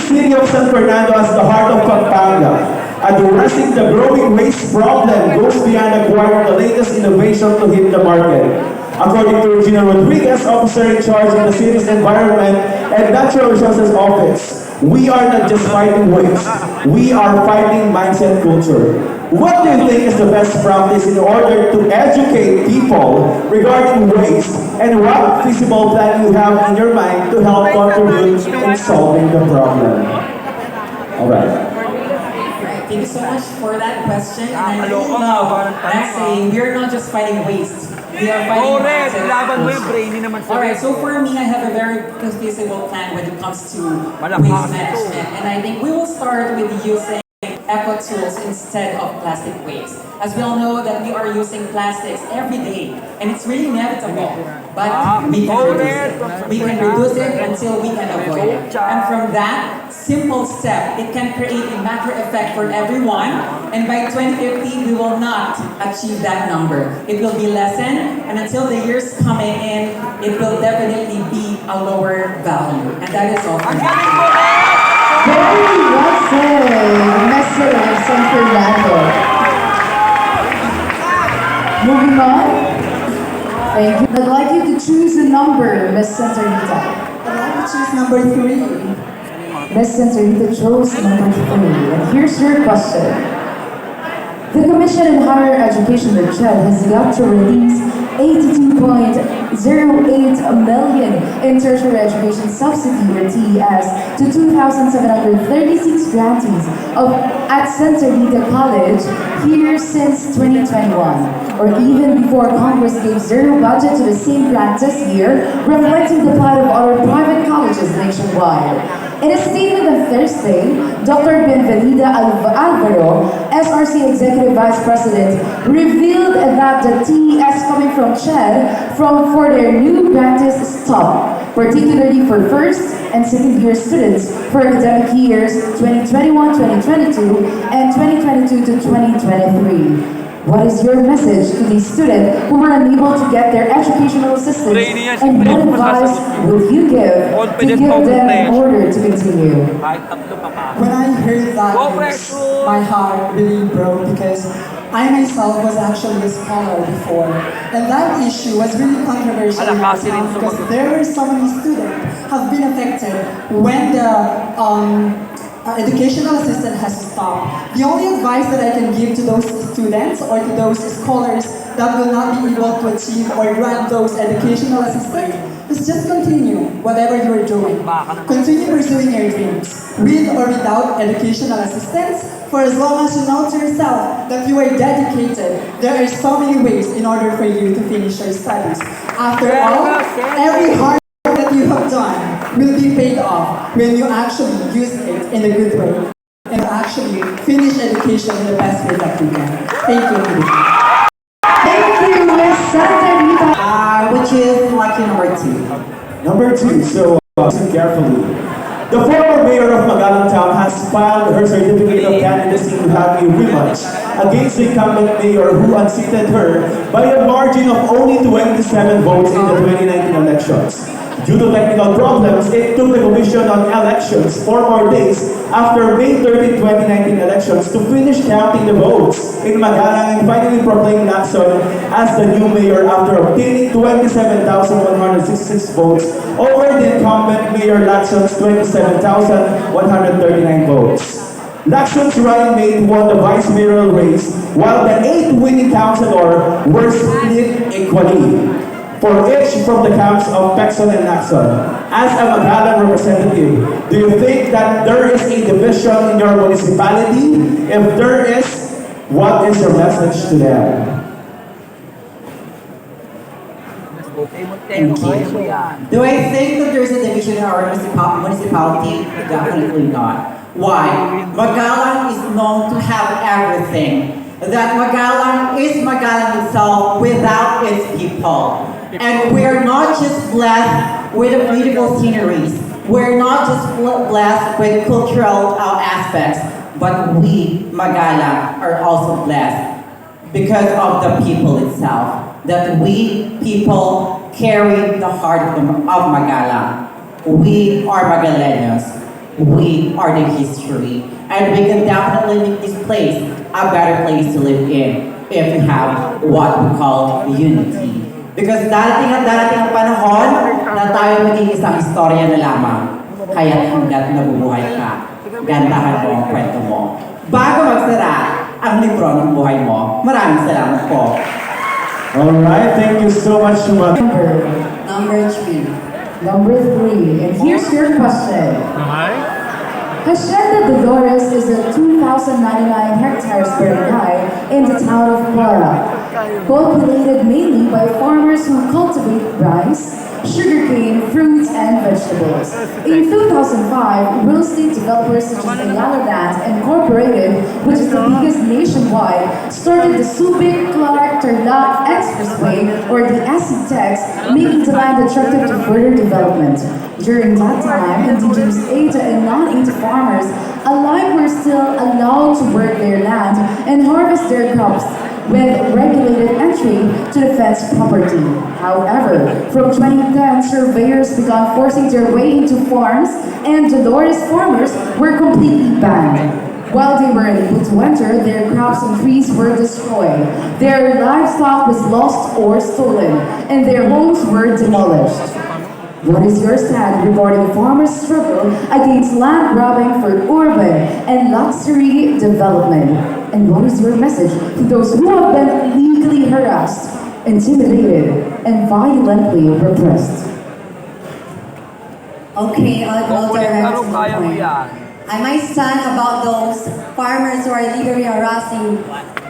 city of San Fernando as the heart of Pampanga. Addressing the growing waste problem goes beyond acquiring the latest innovation to hit the market. According to Regina Rodriguez, officer in charge of the city's Environment and Natural Resources Office, we are not just fighting waste, we are fighting mindset culture. What do you think is the best practice in order to educate people regarding waste, and what feasible plan you have in your mind to help contribute in solving the problem? Alright. Thank you so much for that question. And I really love that saying, we're not just fighting waste. We are fighting mindset. Alright, so for me, I have a very feasible plan when it comes to waste management. And I think we will start with using eco tools instead of plastic waste. As we all know that we are using plastics every day, and it's really inevitable. But we can reduce it. We can reduce it until we can avoid it. And from that simple step, it can create a macro effect for everyone. And by 2050, we will not achieve that number. It will be lessened, and until the years coming in, it will definitely be a lower value. And that is all for me. Very well said, Mr. San Fernando. Moving on. Thank you. I'd like you to choose a number, Miss Santorita. I'd like to choose number 3. Miss Santorita chose number 3. And here's your question. The Commission in Higher Education, or CHED, has yet to release 82.08 million in tertiary education subsidy, or TES, to 2,736 grantees at Santa Rita College here since 2021, or even before Congress gave zero budget to the same grant this year, reflecting the plight of other private colleges nationwide. In a statement on Thursday, Dr. Benvenida Alvaro, SRC Executive Vice President, revealed that the TES coming from CHED for their new grantees stopped, particularly for first and second year students for academic years 2021-2022 and 2022 to 2023. What is your message to these students who were unable to get their educational assistance, and what advice would you give to give them in order to continue? When I heard that news, my heart really broke because I myself was actually a scholar before, and that issue was really controversial in our town because there were so many students have been affected when the educational assistant has stopped. The only advice that I can give to those students or to those scholars that will not be able to achieve or grant those educational assistants is just continue whatever you are doing. Continue pursuing your dreams, with or without educational assistance, for as long as you know to yourself that you are dedicated. There are so many ways in order for you to finish your studies. After all, every hard work that you have done will be paid off when you actually use it in a good way and actually finish education in the best way that you can. Thank you. Thank you, Miss Santorita. Which is lucky number 2. Number 2, so listen carefully. The former mayor of Magalang Town has filed her certificate of candidacy to have a rematch against the incumbent mayor who unseated her by a margin of only 27 votes in the 2019 elections. Due to technical problems, it took the Commission on Elections 4 more days after May 13, 2019 elections to finish counting the votes in Magalang and finally proclaim Lacson as the new mayor after obtaining 27,166 votes over the incumbent Mayor Lacson's 27,139 votes. Lacson's running mate won the vice mayoral race, while the 8 winning councilors were split equally, for each from the camps of Pexon and Lacson. As a Magalang representative, do you think that there is a division in your municipality? If there is, what is your message to them? Thank you. Do I think that there's a division in our municipality? Definitely not. Why? Magalang is known to have everything. That Magalang is Magalang itself without its people. And we're not just blessed with beautiful sceneries. We're not just blessed with cultural aspects, but we, Magalang, are also blessed because of the people itself. That we, people, carry the heart of Magalang. We are Magaleños. we are the history. And we can definitely make this place a better place to live in if we have what we call unity. Because darating at darating ang panahon na tayo maging isang istorya na lamang. Kaya hanggat nabubuhay ka, gandahan mo ang kwento mo. Bago magsara ang libro ng buhay mo, maraming salamat po. Alright, thank you so much, Shumat. Number 3. Number 3. And here's your question. Hacienda Dolores is a 2,099 hectares barangay in the town of Clara, populated mainly by farmers who cultivate rice, sugarcane, fruits, and vegetables. In 2005, real estate developers such as Ayala Land Incorporated, which is the biggest nationwide, started the Subic-Clark-Tarlac Expressway, or the SCTEX, making the land attractive to further development. During that time, indigenous ATA and non-ATA farmers alike were still allowed to work their land and harvest their crops with regulated entry to the fenced property. However, from 2010, surveyors began forcing their way into farms, and Dolores farmers were completely banned. While they were unable to enter, their crops and trees were destroyed, their livestock was lost or stolen, and their homes were demolished. What is your stand regarding farmers' struggle against land grabbing for urban and luxury development? And what is your message to those who have been illegally harassed, intimidated, and violently repressed? Okay, I'll go direct to the point. I might stand about those farmers who are legally harassing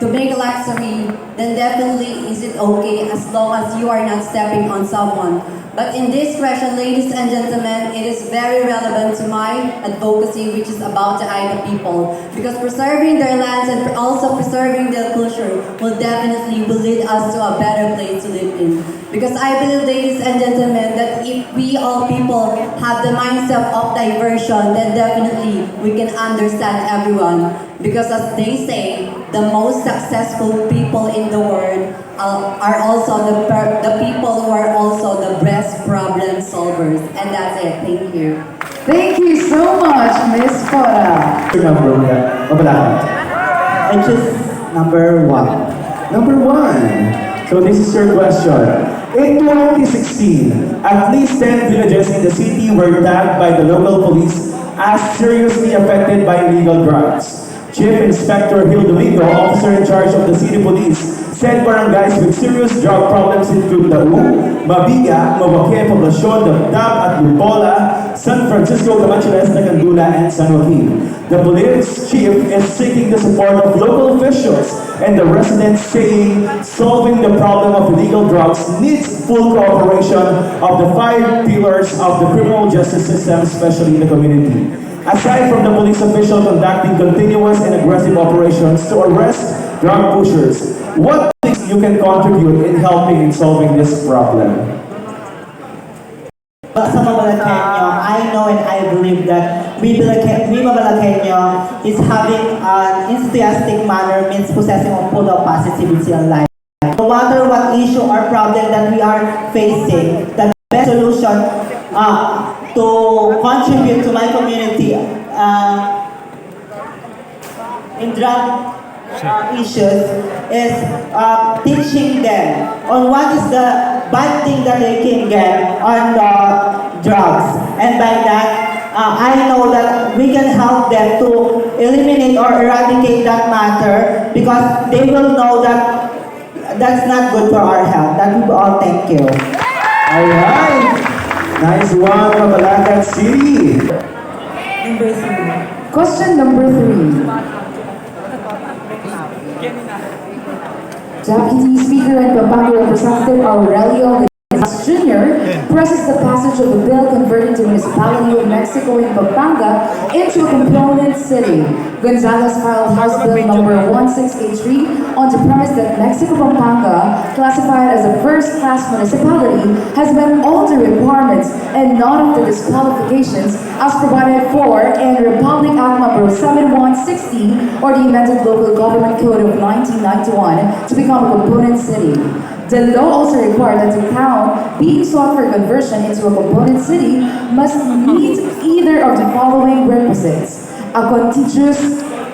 to make luxury, then definitely is it okay as long as you are not stepping on someone. But in this question, ladies and gentlemen, it is very relevant to my advocacy, which is about the Aita people. Because preserving their lands and also preserving their culture will definitely lead us to a better place to live in. Because I believe, ladies and gentlemen, that if we all people have the mindset of diversion, then definitely we can understand everyone. Because as they say, the most successful people in the world are also the people who are also the best problem solvers. And that's it. Thank you. Thank you so much, Miss Cora. I choose number 1. Number 1. So this is your question. In 2016, at least 10 villages in the city were tagged by the local police as seriously affected by illegal drugs. Chief Inspector Gil Domingo, officer in charge of the city police, said barangays with serious drug problems include Dau, Mabiga, Mawake, Poblacion, Dabdab at Lubola, San Francisco, Camachones, Nacandula, and San Joaquin. The police chief is seeking the support of local officials and the residents, saying solving the problem of illegal drugs needs full cooperation of the 5 pillars of the criminal justice system, especially in the community. Aside from the police official conducting continuous and aggressive operations to arrest drug pushers, what things you can contribute in helping in solving this problem? Sa Mabalakenyo, I know and I believe that we Mabalakenyo is having an enthusiastic manner, means possessing of full of positivity in life. No matter what issue or problem that we are facing, the best solution to contribute to my community in drug issues is teaching them on what is the bad thing that they can get on the drugs, and by that I know that we can help them to eliminate or eradicate that matter, because they will know that that's not good for our health. That will all. Thank you. Alright! Nice one, Mabalacan City! Number 3. Question number 3. Deputy Speaker and Pampanga Representative Aurelio Jr. presses the passage of a bill converting the municipality of Mexico in Pampanga into a component city. Gonzalez filed House Bill number 1683 on the premise that Mexico Pampanga, classified as a first-class municipality, has met all the requirements and none of the disqualifications as provided for in Republic Act number 7160, or the amended Local Government Code of 1991, to become a component city. The law also required that the town being sought for conversion into a component city must meet either of the following requirements. represents a contiguous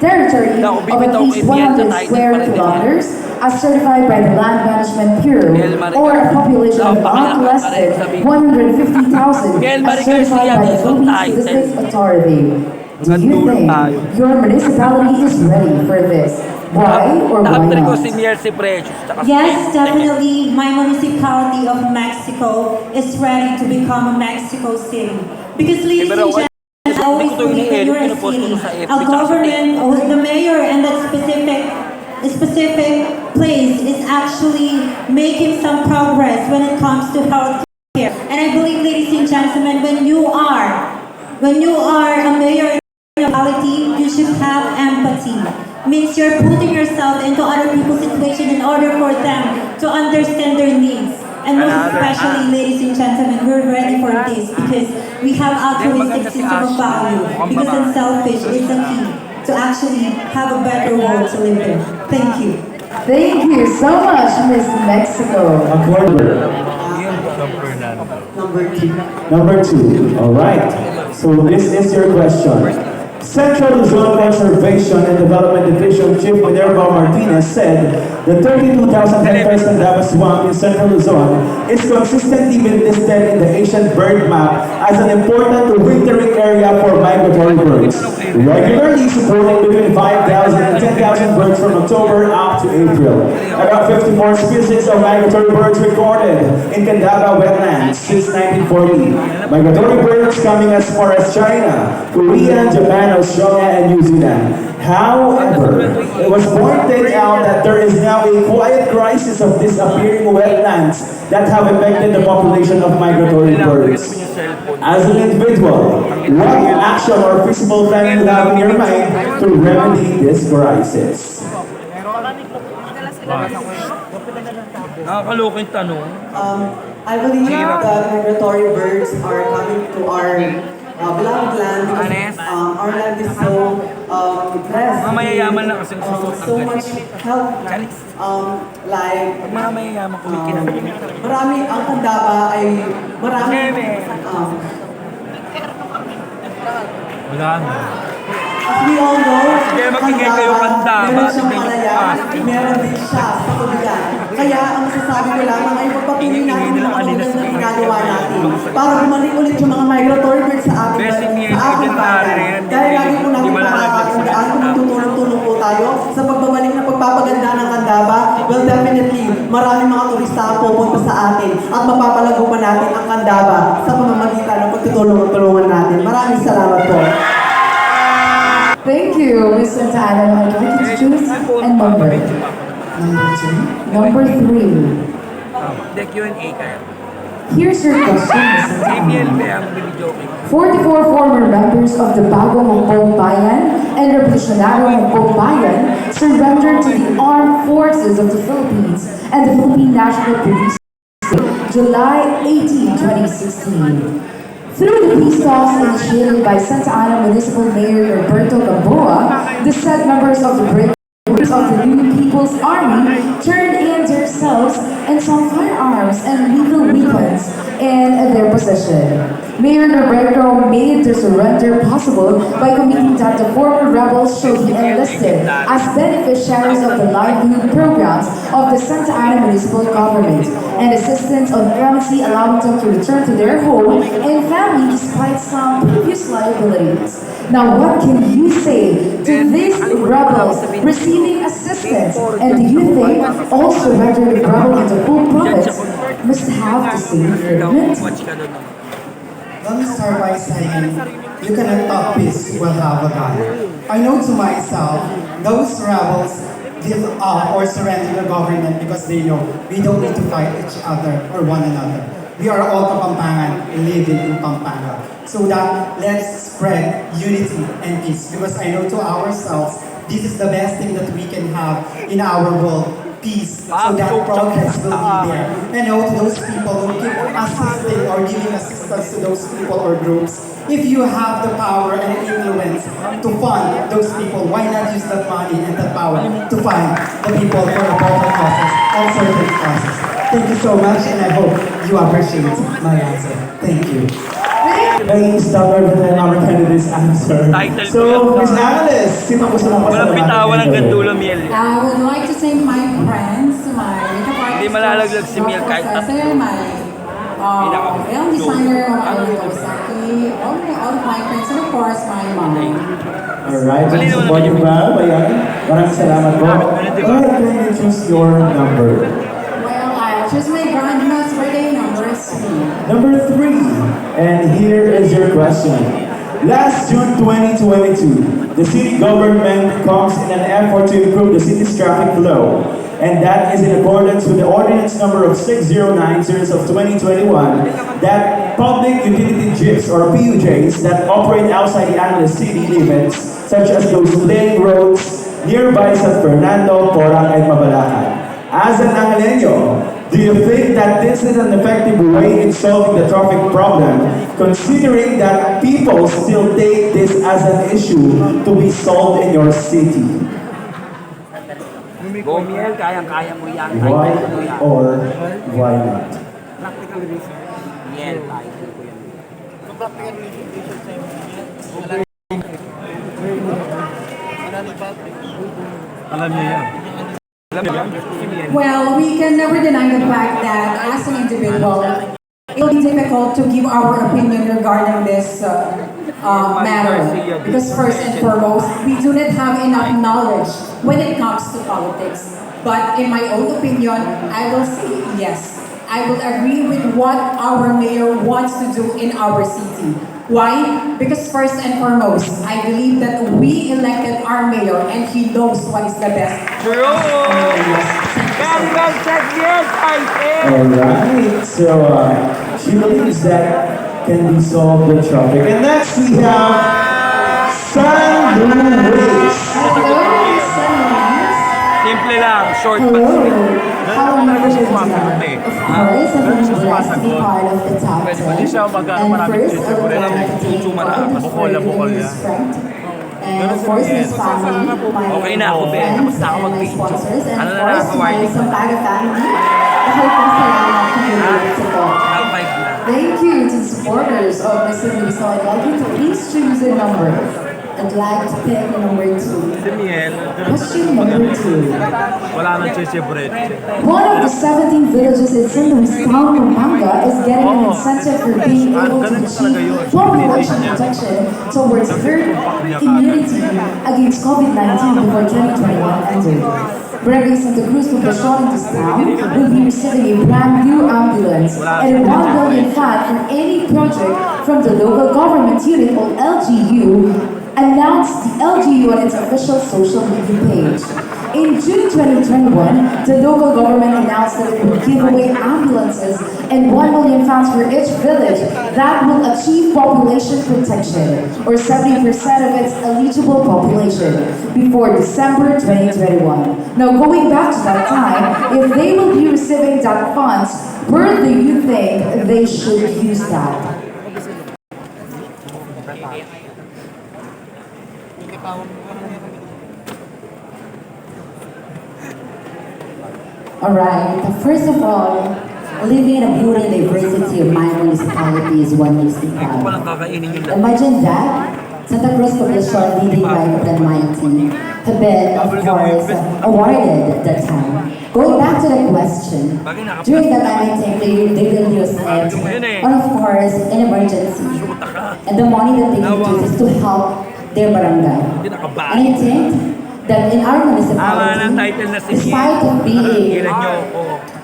territory of at least 100 square kilometers as certified by the Land Management Bureau, or a population of not less than 150,000 as certified by the Philippine Statistics Authority. Do you think your municipality is ready for this? Why or why not? Yes, definitely. My municipality of Mexico is ready to become a Mexico City. Because ladies and gentlemen, I always believe when you're a city, a government or the mayor and that specific place is actually making some progress when it comes to health care. And I believe, ladies and gentlemen, when you are a mayor in a municipality, you should have empathy. Means you're putting yourself into other people's situation in order for them to understand their needs. And most especially, ladies and gentlemen, we're ready for this because we have altruistic system of value. Because unselfish is the key to actually have a better world to live in. Thank you. Thank you so much, Miss Mexico. Number two. All right. So this is your question. Central Luzon Conservation and Development Division Chief Minerva Martinez said the 32,000 hectares ng Davao Swamp in Central Luzon is consistently been listed in the Asian bird map as an important wintering area for migratory birds, regularly supporting between 5,000 and 10,000 birds from October up to April. About 54 species of migratory birds recorded in Candaba wetlands since 1940. Migratory birds coming as far as China, Korea, Japan, Australia, and New Zealand. However, it was pointed out that there is now a quiet crisis of disappearing wetlands that have affected the population of migratory birds. As an individual, what action or feasible plan you have in your mind to remedy this crisis? Nakakaloking tanong. I believe that migratory birds are coming to our beloved land because our land is so blessed. Mga mayayaman lang kasi So much help. Like, mga mayayaman kumikinan. marami ang Candaba ay marami. As we all know, meron siyang palayan, meron din siya sa tubigan. Kaya ang masasabi ko lamang ay pagpapili natin yung mga ulit na ginagawa natin para bumalik ulit yung mga migratory birds sa ating bayan. Dahil lagi po natin pakakakundaan kung magtutulong-tulong po tayo sa pagbabalik na pagpapaganda ng Candaba. Well, definitely, maraming mga turista ang pupunta sa atin at mapapalago pa natin ang Candaba sa pamamagitan ng pagtutulungan natin. Maraming salamat po. Thank you, Miss Santa Ana. I'll give you to choose and number. Number three. The Q&A kayo. Here's your question, Miss Santa APL Ana. kaya mag-joking. 44 former members of the Bagong Hukbong Bayan and Revolutionary Hukbong Bayan surrendered to the armed forces of the Philippines and the Philippine National Police July 18, 2016. Through the peace talks initiated by Santa Ana Municipal Mayor Roberto Gamboa, the said members of the Brigades of the New People's Army turned in themselves and some firearms and lethal weapons in their possession. Mayor Roberto made the surrender possible by committing that the former rebels should be enlisted as beneficiaries of the livelihood programs of the Santa Ana municipal government and assistance on clemency, allowing them to return to their home and family despite some previous liabilities. Now, what can you say to these rebels receiving assistance? And do you think all surrendered rebels in the full province must have the same treatment? Let me start by saying, you cannot talk peace while have a gun. I know to myself, those rebels give up or surrender the government because they know we don't need to fight each other or one another. We are all Kapampangan living in Pampanga. So that let's spread unity and peace because I know to ourselves, this is the best thing that we can have in our world. Peace, so that progress will be there. And know to those people who keep assisting or giving assistance to those people or groups, if you have the power and influence to fund those people, why not use that money and that power to fund the people for a better causes or certain causes? Thank you so much, and I hope you appreciate my answer. Thank you. Thank I stop every time our candidates answer. Title ko So, yan. Miss Alice, sino po silang Walang bitawan ng gandulo, Miel. I would like to thank my friends, my makeup artist, Hindi malalaglag si Miel kahit professor, my film designer, Kawasaki, all of my friends, and of course, my mom. Alright, support you ba? Bayan? Maraming salamat po. Alright, can you choose your number? Well, I'll choose my grandma's birthday number 3. Number 3, and here is your question. Last June 2022, the city government comes in an effort to improve the city's traffic flow, and that is in accordance with the ordinance number of 609 series of 2021 that public utility jeeps or PUJs that operate outside the Angeles city limits, such as those laying roads nearby San Fernando, Porang, and Mabalacan. As an Angelenyo, do you think that this is an effective way in solving the traffic problem, considering that people still take this as an issue to be solved in your city? Go, Miel. Kayang-kaya mo yan. Why Title ko yan. or why not? Practical research. Miel. Title ko yan. Alam niyo yan. Alam niyo yan? Si Miel. Well, we can never deny the fact that as an individual, it will be difficult to give our opinion regarding this matter. Because first and foremost, we do not have enough knowledge when it comes to politics. But in my own opinion, I will say yes. I will agree with what our mayor wants to do in our city. Why? Because first and foremost, I believe that we elected our mayor and he knows what is the best. True! Very well said, Miel. Title! Alright, so she believes that can be solved with traffic. And next we have San Luis. Simple lang. Short but Hello. sweet. How are you doing tonight? Of course, I've been blessed to be part of the top 10. And first, I would like to thank all for giving me strength. And of course, Miss family, my Okay na ako, Ben. friends, Basta ako and my mag-video. sponsors, and Ano of na course, nakaka-awarding my ko? Pampanga family. Dahil po salamat sa inyong support. Top 5 na. Thank you to the supporters of Mr. Luis. So I'd like you to please choose a number. I'd like to pick number 2. Si Miel. Question number 2. Wala nang choice yung bread. One of the 17 villages in St. Louis town, Pampanga, is getting an incentive for being able to achieve population protection towards herd immunity against COVID-19 before 2021 ended. Barangay Santa Cruz Poblacion in this town will be receiving a brand new ambulance and a 1 billion fund for any project from the local government unit or LGU, announced the LGU on its official social media page. In June 2021, the local government announced that it would give away ambulances and 1 million funds for each village that will achieve population protection, or 70% of its eligible population, before December 2021. Now, going back to that time, if they will be receiving that funds, where do you think they should use that? Alright, first of all, living in a beauty and diversity of my municipality is what makes me proud. Walang kakainin yung lahat. Imagine that, Santa Cruz Poblacion leading by Captain Mayanti have been, of course, awarded that time. Going back to the question, during that time I think they will use it on, of course, an emergency. And the money that they can use is to help their barangay. And I think that in our municipality, despite of being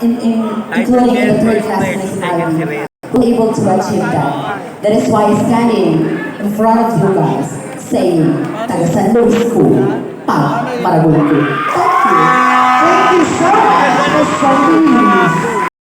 including in the third class municipality, we're able to achieve that. That is why standing in front of you guys, saying, taga San Luis ko, pa Maragol ko. Thank you. Thank you so much, Miss San Luis.